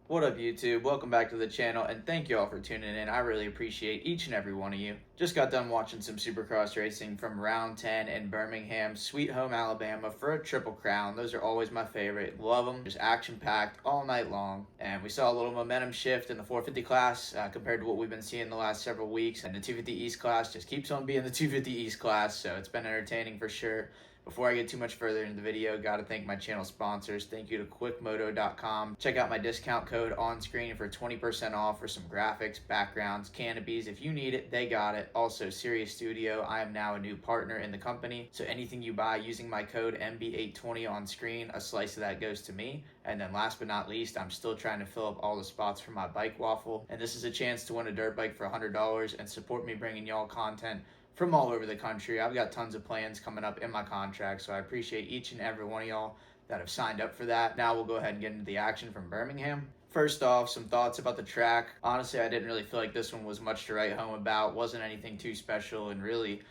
What up, YouTube? Welcome back to the channel, and thank you all for tuning in. I really appreciate each and every one of you. Just got done watching some Supercross racing from round 10 in Birmingham, Sweet Home, Alabama for a Triple Crown. Those are always my favorite. Love them. Just action-packed all night long. And we saw a little momentum shift in the 450 class compared to what we've been seeing the last several weeks. And the 250 East class just keeps on being the 250 East class, so it's been entertaining for sure. Before I get too much further into the video, gotta thank my channel sponsors. Thank you to quickmoto.com. Check out my discount code on screen for 20% off for some graphics, backgrounds, canopies. If you need it, they got it. Also, Sirius Studio, I am now a new partner in the company. So anything you buy using my code MB820 on screen, a slice of that goes to me. And then last but not least, I'm still trying to fill up all the spots for my bike waffle. And this is a chance to win a dirt bike for $100 and support me bringing y'all content from all over the country. I've got tons of plans coming up in my contract, so I appreciate each and every one of y'all that have signed up for that. Now we'll go ahead and get into the action from Birmingham. First off, some thoughts about the track. Honestly, I didn't really feel like this one was much to write home about. Wasn't anything too special, and really,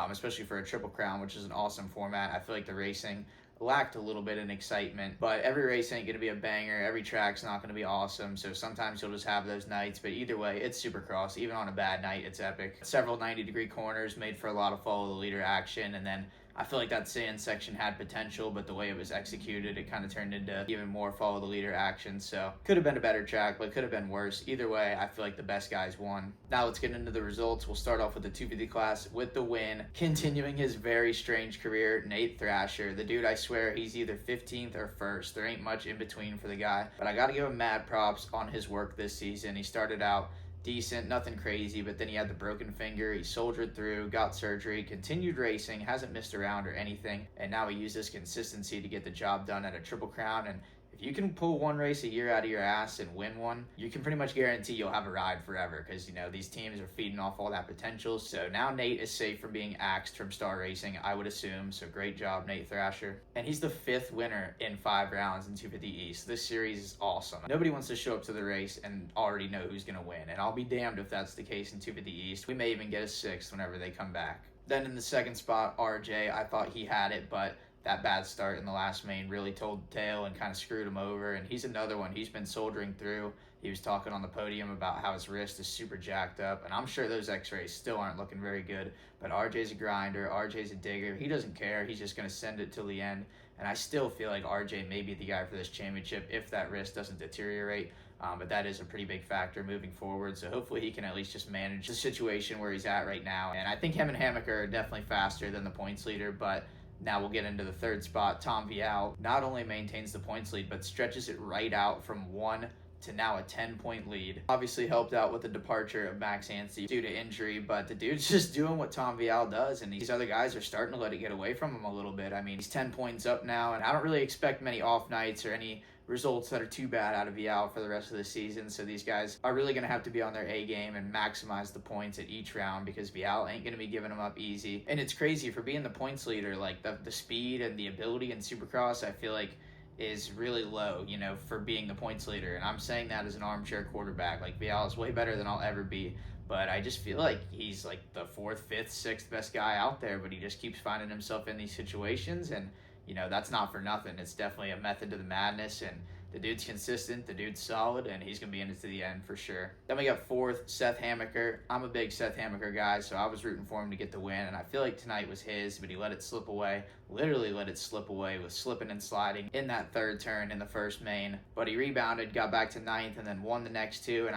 especially for a Triple Crown, which is an awesome format, I feel like the racing lacked a little bit in excitement, but every race ain't gonna be a banger. Every track's not gonna be awesome, so sometimes you'll just have those nights, but either way, it's Supercross. Even on a bad night, it's epic. Several 90-degree corners made for a lot of follow the leader action, and then I feel like that sand section had potential, but the way it was executed, it kind of turned into even more follow the leader action. So could have been a better track, but could have been worse. Either way, I feel like the best guys won. Now let's get into the results. We'll start off with the 250 class with the win. Continuing his very strange career, Nate Thrasher. The dude, I swear, he's either 15th or 1st. There ain't much in between for the guy, but I got to give him mad props on his work this season. He started out decent, nothing crazy, but then he had the broken finger. He soldiered through, got surgery, continued racing, hasn't missed a round or anything, and now he used his consistency to get the job done at a Triple Crown. And if you can pull one race a year out of your ass and win one, you can pretty much guarantee you'll have a ride forever, because you know these teams are feeding off all that potential. So now Nate is safe from being axed from Star Racing, I would assume. So great job, Nate Thrasher. And he's the 5th winner in 5 rounds in 250 East. This series is awesome. Nobody wants to show up to the race and already know who's gonna win, and I'll be damned if that's the case in 250 East. We may even get a 6th whenever they come back. Then in the second spot, RJ, I thought he had it, but that bad start in the last main really told the tale and kind of screwed him over. And he's another one. He's been soldiering through. He was talking on the podium about how his wrist is super jacked up, and I'm sure those x-rays still aren't looking very good. But RJ's a grinder. RJ's a digger. He doesn't care. He's just going to send it till the end. And I still feel like RJ may be the guy for this championship if that wrist doesn't deteriorate. But that is a pretty big factor moving forward. So hopefully he can at least just manage the situation where he's at right now. And I think him and Hammaker are definitely faster than the points leader, but now we'll get into the third spot. Tom Vial not only maintains the points lead, but stretches it right out from 1 to now a 10-point lead. Obviously helped out with the departure of Max Anstie due to injury, but the dude's just doing what Tom Vial does, and these other guys are starting to let it get away from him a little bit. I mean, he's 10 points up now, and I don't really expect many off nights or any results that are too bad out of Vial for the rest of the season. So these guys are really going to have to be on their A game and maximize the points at each round, because Vial ain't going to be giving them up easy. And it's crazy for being the points leader, like the speed and the ability in Supercross, I feel like is really low, you know, for being the points leader. And I'm saying that as an armchair quarterback. Like, Vial is way better than I'll ever be, but I just feel like he's like the 4th, 5th, 6th best guy out there, but he just keeps finding himself in these situations. And you know, that's not for nothing. It's definitely a method to the madness, and the dude's consistent, the dude's solid, and he's going to be in it to the end for sure. Then we got 4th, Seth Hammaker. I'm a big Seth Hammaker guy, so I was rooting for him to get the win, and I feel like tonight was his, but he let it slip away. Literally let it slip away with slipping and sliding in that third turn in the first main. But he rebounded, got back to 9th, and then won the next 2. And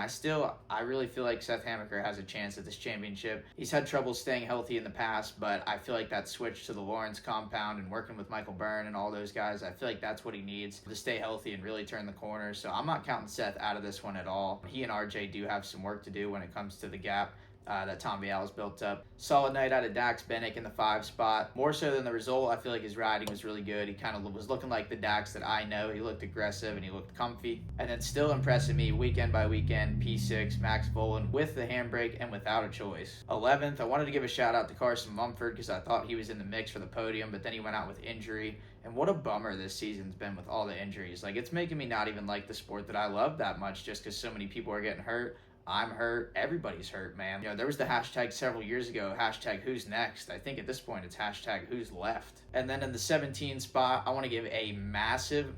I really feel like Seth Hammaker has a chance at this championship. He's had trouble staying healthy in the past, but I feel like that switch to the Lawrence compound and working with Michael Byrne and all those guys, I feel like that's what he needs to stay healthy and really turn the corner. So I'm not counting Seth out of this one at all. He and RJ do have some work to do when it comes to the gap that Tom Vial has built up. Solid night out of Dax Bennick in the 5 spot. More so than the result, I feel like his riding was really good. He kind of was looking like the Dax that I know. He looked aggressive and he looked comfy. And then still impressing me weekend by weekend, P6, Max Volan with the handbrake and without a choice. 11th, I wanted to give a shout out to Carson Mumford because I thought he was in the mix for the podium, but then he went out with injury. And what a bummer this season's been with all the injuries. Like, it's making me not even like the sport that I love that much just because so many people are getting hurt. I'm hurt. Everybody's hurt, man. You know, there was the hashtag several years ago, hashtag who's next. I think at this point it's hashtag who's left. And then in the 17 spot, I want to give a massive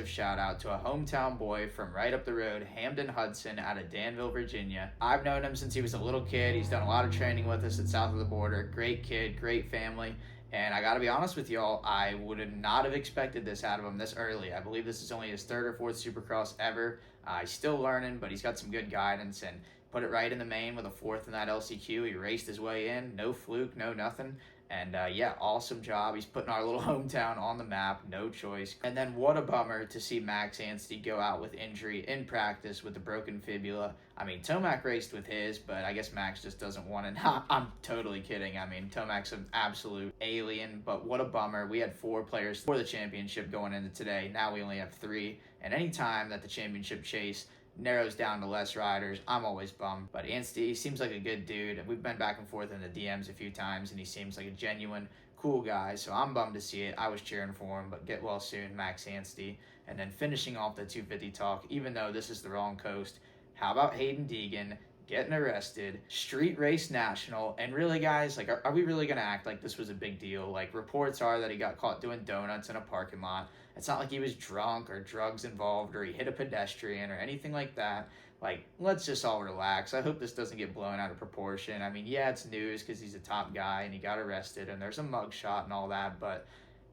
shout out to a hometown boy from right up the road, Hamden Hudson out of Danville, Virginia. I've known him since he was a little kid. He's done a lot of training with us at South of the Border. Great kid, great family. And I got to be honest with y'all, I would not have expected this out of him this early. I believe this is only his third or fourth Supercross ever. He's still learning, but he's got some good guidance and put it right in the main with a fourth in that LCQ. He raced his way in, no fluke, no nothing. And yeah, awesome job. He's putting our little hometown on the map, no choice. And then what a bummer to see Max Anstey go out with injury in practice with a broken fibula. I mean, Tomac raced with his, but I guess Max just doesn't want it. I'm totally kidding. I mean, Tomac's an absolute alien, but what a bummer. We had 4 players for the championship going into today. Now we only have 3. And any time that the championship chase narrows down to less riders, I'm always bummed. But Anstey seems like a good dude. We've been back and forth in the DMs a few times, and he seems like a genuine, cool guy. So I'm bummed to see it. I was cheering for him, but get well soon, Max Anstey. And then finishing off the 250 talk, even though this is the wrong coast, how about Hayden Deegan getting arrested, street race national? And really, guys, like, are we really going to act like this was a big deal? Like, reports are that he got caught doing donuts in a parking lot. It's not like he was drunk or drugs involved or he hit a pedestrian or anything like that. Like, let's just all relax. I hope this doesn't get blown out of proportion. I mean, yeah, it's news because he's a top guy and he got arrested and there's a mugshot and all that, but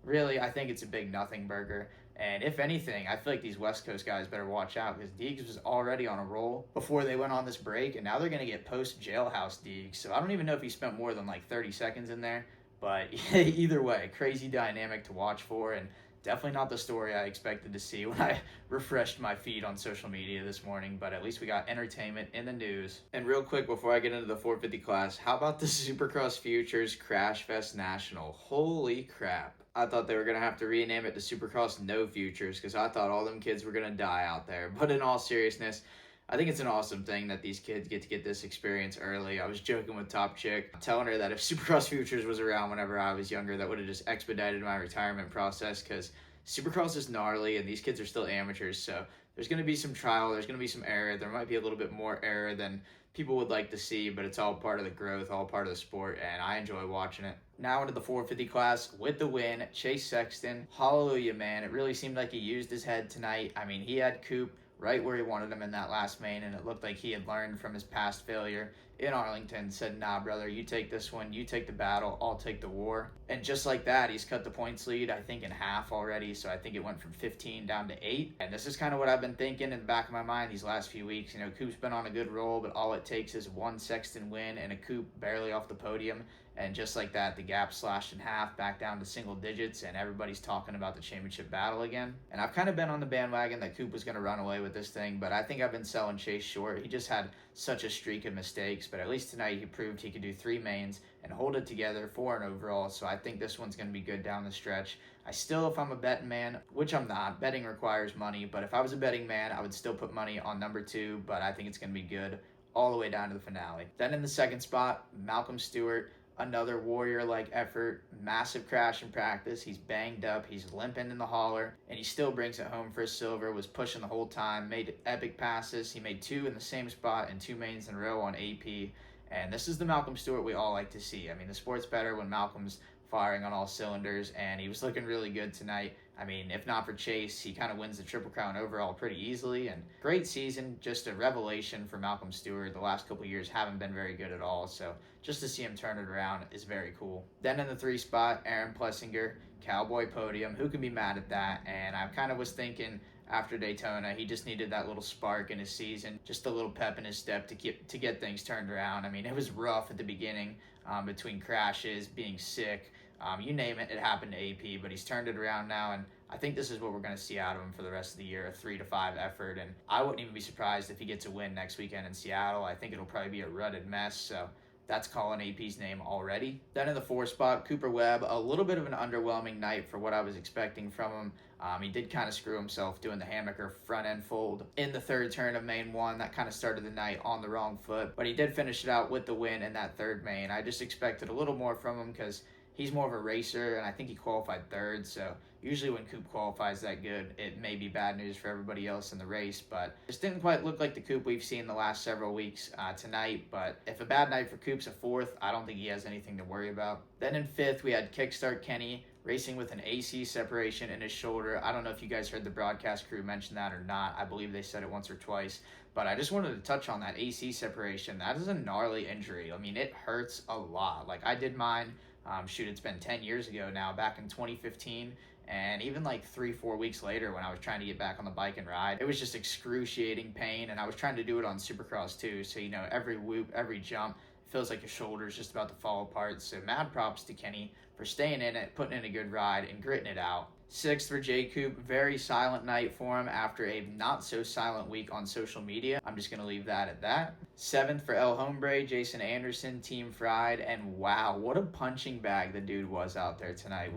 really, I think it's a big nothing burger. And if anything, I feel like these West Coast guys better watch out because Deegs was already on a roll before they went on this break, and now they're going to get post-jailhouse Deegs. So I don't even know if he spent more than like 30 seconds in there. But either way, crazy dynamic to watch for, and definitely not the story I expected to see when I refreshed my feed on social media this morning, but at least we got entertainment in the news. And real quick, before I get into the 450 class, how about the Supercross Futures Crashfest National? Holy crap. I thought they were going to have to rename it to Supercross No Futures because I thought all them kids were going to die out there. But in all seriousness, I think it's an awesome thing that these kids get to get this experience early. I was joking with Top Chick, telling her that if Supercross Futures was around whenever I was younger, that would have just expedited my retirement process because Supercross is gnarly and these kids are still amateurs. So there's going to be some trial, there's going to be some error. There might be a little bit more error than people would like to see, but it's all part of the growth, all part of the sport, and I enjoy watching it. Now into the 450 class with the win, Chase Sexton. Hallelujah, man. It really seemed like he used his head tonight. I mean, he had Coop right where he wanted him in that last main, and it looked like he had learned from his past failure in Arlington, said, nah, brother, you take this one, you take the battle, I'll take the war. And just like that, he's cut the points lead, I think, in half already, so I think it went from 15 down to 8. And this is kind of what I've been thinking in the back of my mind these last few weeks. You know, Coop's been on a good roll, but all it takes is one Sexton win and a Coop barely off the podium. And just like that, the gap slashed in half, back down to single digits, and everybody's talking about the championship battle again. And I've kind of been on the bandwagon that Coop was going to run away with this thing, but I think I've been selling Chase short. He just had such a streak of mistakes, but at least tonight he proved he could do 3 mains and hold it together for an overall, so I think this one's going to be good down the stretch. I still, if I'm a betting man, which I'm not, betting requires money, but if I was a betting man, I would still put money on number 2, but I think it's going to be good all the way down to the finale. Then in the second spot, Malcolm Stewart. Another warrior-like effort, massive crash in practice. He's banged up, he's limping in the hauler, and he still brings it home for a silver, was pushing the whole time, made epic passes. He made 2 in the same spot and 2 mains in a row on AP, and this is the Malcolm Stewart we all like to see. I mean, the sport's better when Malcolm's firing on all cylinders, and he was looking really good tonight. I mean, if not for Chase, he kind of wins the Triple Crown overall pretty easily, and great season, just a revelation for Malcolm Stewart. The last couple years haven't been very good at all, so just to see him turn it around is very cool. Then in the 3 spot, Aaron Plessinger, Cowboy podium. Who can be mad at that? And I kind of was thinking after Daytona, he just needed that little spark in his season, just a little pep in his step to get things turned around. I mean, it was rough at the beginning between crashes, being sick, you name it, it happened to AP, but he's turned it around now, and I think this is what we're going to see out of him for the rest of the year, a 3 to 5 effort, and I wouldn't even be surprised if he gets a win next weekend in Seattle. I think it'll probably be a rutted mess, so that's calling AP's name already. Then in the 4 spot, Cooper Webb, a little bit of an underwhelming night for what I was expecting from him. He did kind of screw himself doing the hammocker front end fold in the 3rd turn of main 1. That kind of started the night on the wrong foot, but he did finish it out with the win in that 3rd main. I just expected a little more from him because He's more of a racer, and I think he qualified third, so usually when Coop qualifies that good, it may be bad news for everybody else in the race, but just didn't quite look like the Coop we've seen the last several weeks tonight. But if a bad night for Coop's a fourth, I don't think he has anything to worry about. Then in fifth, we had Kickstart Kenny racing with an AC separation in his shoulder. I don't know if you guys heard the broadcast crew mention that or not. I believe they said it once or twice. But I just wanted to touch on that AC separation. That is a gnarly injury. I mean, it hurts a lot. Like, I did mine, it's been 10 years ago now, back in 2015. And even like 3-4 weeks later when I was trying to get back on the bike and ride, it was just excruciating pain. And I was trying to do it on Supercross too. So, every whoop, every jump, feels like your shoulder's just about to fall apart. So mad props to Kenny for staying in it, putting in a good ride, and gritting it out. Sixth for J. Coop, very silent night for him after a not so silent week on social media. I'm just going to leave that at that. Seventh for El Hombre, Jason Anderson, Team Fried, and wow, what a punching bag the dude was out there tonight.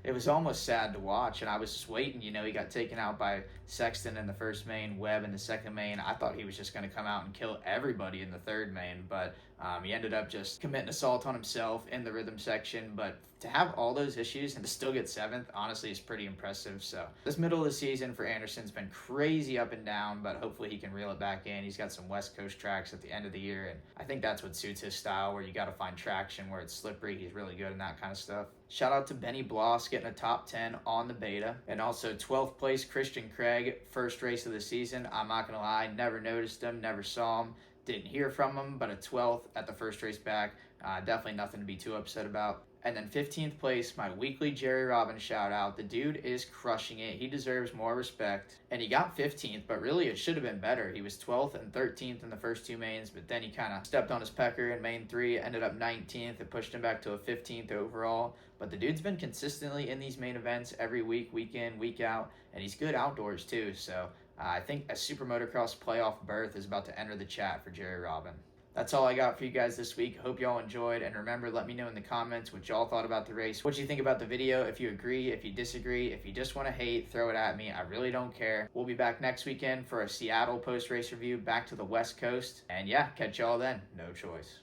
It was almost sad to watch, and I was just waiting. He got taken out by Sexton in the first main, Webb in the second main. I thought he was just going to come out and kill everybody in the third main, but he ended up just committing assault on himself in the rhythm section. But to have all those issues and to still get seventh, honestly, is pretty impressive. So this middle of the season for Anderson's been crazy up and down, but hopefully he can reel it back in. He's got some West Coast tracks at the end of the year, and I think that's what suits his style, where you got to find traction where it's slippery. He's really good in that kind of stuff. Shout out to Benny Bloss getting a top 10 on the beta, and also 12th place Christian Craig, first race of the season. I'm not gonna lie, never noticed him, never saw him, didn't hear from him, but a 12th at the first race back, definitely nothing to be too upset about. And then 15th place, my weekly Jerry Robbins shout out. The dude is crushing it. He deserves more respect. And he got 15th, but really it should have been better. He was 12th and 13th in the first two mains, but then he kind of stepped on his pecker in main 3, ended up 19th. It pushed him back to a 15th overall. But the dude's been consistently in these main events every week, week in, week out, and he's good outdoors too. So I think a Super Motocross playoff berth is about to enter the chat for Jerry Robin. That's all I got for you guys this week. Hope y'all enjoyed, and remember, let me know in the comments what y'all thought about the race, what you think about the video, if you agree, if you disagree, if you just want to hate, throw it at me. I really don't care. We'll be back next weekend for a Seattle post-race review, back to the West Coast, and yeah, catch y'all then. No choice.